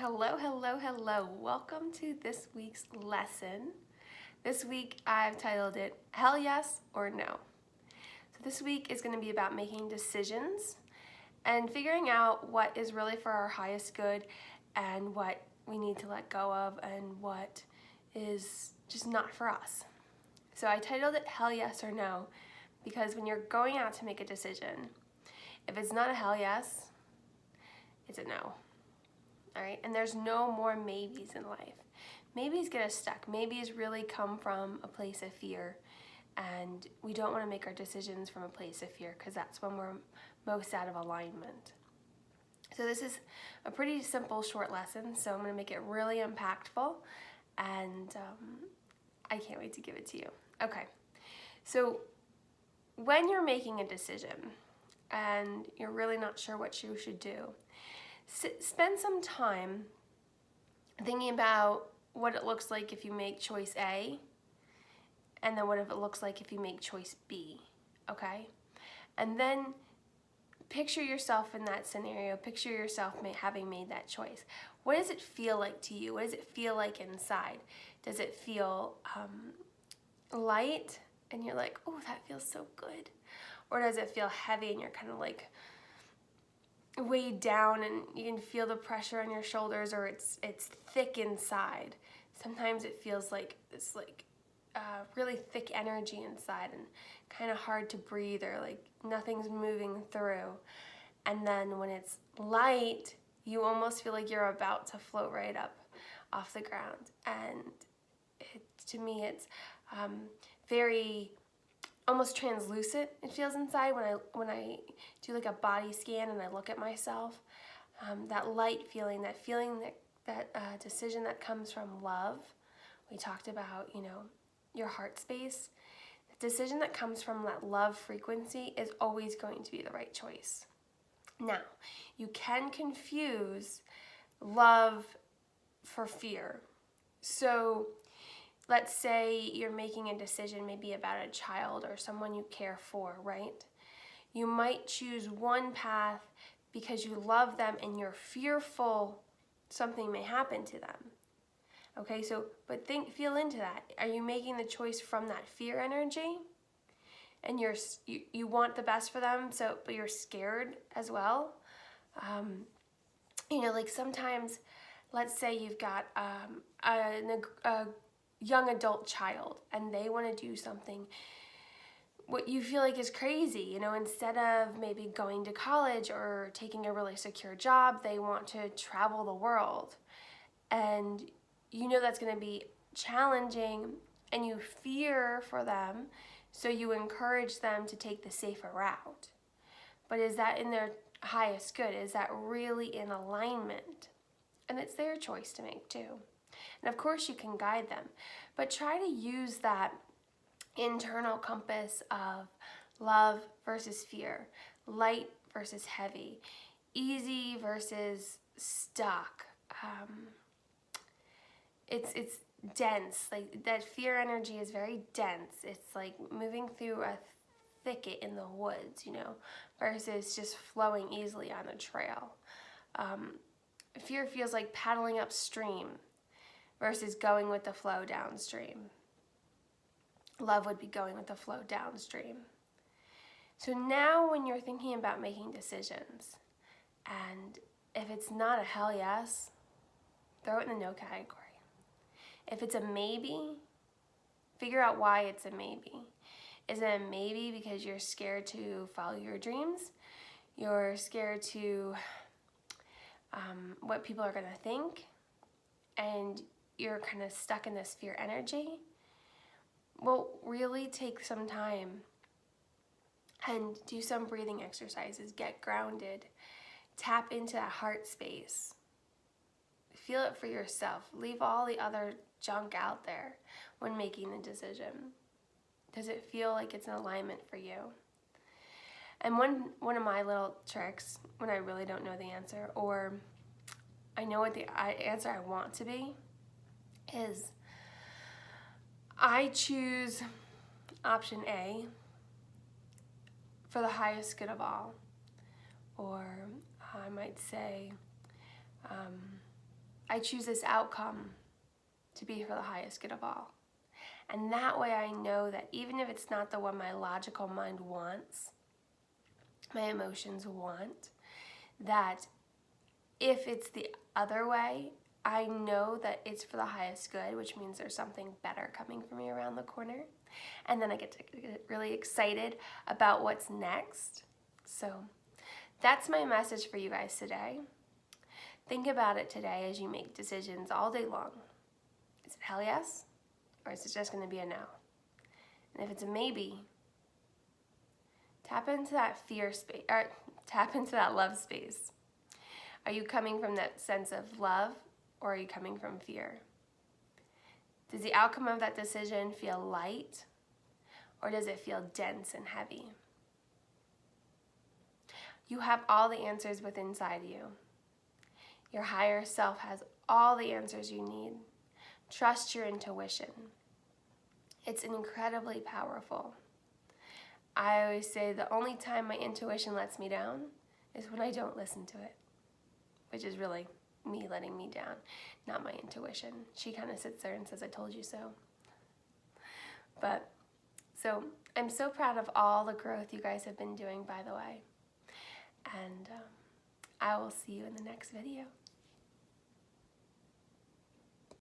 Hello, hello, hello. Welcome to this week's lesson. This week I've titled it Hell Yes or No. So this week is going to be about making decisions and figuring out what is really for our highest good and what we need to let go of and what is just not for us. So I titled it Hell Yes or No because when you're going out to make a decision, if it's not a hell yes, it's a no. All right, and there's no more maybes in life. Maybes get us stuck. Maybes really come from a place of fear, and we don't want to make our decisions from a place of fear because that's when we're most out of alignment. So this is a pretty simple, short lesson, so I'm going to make it really impactful, and I can't wait to give it to you. Okay, so when you're making a decision and you're really not sure what you should do, spend some time thinking about what it looks like if you make choice A, and then what if it looks like if you make choice B, okay? And then picture yourself in that scenario, picture yourself having made that choice. What does it feel like to you? What does it feel like inside? Does it feel light and you're like, oh, that feels so good? Or does it feel heavy and you're kind of like weighed down and you can feel the pressure on your shoulders, or it's thick inside? Sometimes it feels like this really thick energy inside and kind of hard to breathe, or like nothing's moving through. And then when it's light, you almost feel like you're about to float right up off the ground. And to me it's very almost translucent, it feels inside when I do like a body scan and I look at myself. That light feeling, that decision that comes from love. We talked about, your heart space. The decision that comes from that love frequency is always going to be the right choice. Now, you can confuse love for fear. So let's say you're making a decision maybe about a child or someone you care for, right? You might choose one path because you love them and you're fearful something may happen to them. Okay, but feel into that. Are you making the choice from that fear energy? And you want the best for them, but you're scared as well. Like sometimes, let's say you've got a young adult child and they want to do something what you feel like is crazy. Instead of maybe going to college or taking a really secure job, they want to travel the world. And that's going to be challenging and you fear for them, so you encourage them to take the safer route. But is that in their highest good? Is that really in alignment? And it's their choice to make too. And of course you can guide them, but try to use that internal compass of love versus fear, light versus heavy, easy versus stuck. It's dense. Like that fear energy is very dense. It's like moving through a thicket in the woods, versus just flowing easily on a trail. Fear feels like paddling upstream versus going with the flow downstream. Love would be going with the flow downstream. So now when you're thinking about making decisions, and if it's not a hell yes, throw it in the no category. If it's a maybe, figure out why it's a maybe. Is it a maybe because you're scared to follow your dreams? You're scared to what people are going to think? And you're kind of stuck in this fear energy? Well, really take some time and do some breathing exercises. Get grounded. Tap into that heart space. Feel it for yourself. Leave all the other junk out there when making the decision. Does it feel like it's in alignment for you? And one of my little tricks, when I really don't know the answer, or I know what the answer I want to be, is I choose option A for the highest good of all. Or I might say, I choose this outcome to be for the highest good of all. And that way I know that even if it's not the one my logical mind wants, my emotions want, that if it's the other way, I know that it's for the highest good, which means there's something better coming for me around the corner. And then I get to get really excited about what's next. So that's my message for you guys today. Think about it today as you make decisions all day long. Is it hell yes? Or is it just going to be a no? And if it's a maybe, tap into that fear space, or tap into that love space. Are you coming from that sense of love, or are you coming from fear? Does the outcome of that decision feel light, or does it feel dense and heavy? You have all the answers within inside you. Your higher self has all the answers you need. Trust your intuition. It's incredibly powerful. I always say the only time my intuition lets me down is when I don't listen to it, which is really me letting me down, not my intuition. She kind of sits there and says, I told you so. But, so I'm so proud of all the growth you guys have been doing, by the way. And I will see you in the next video.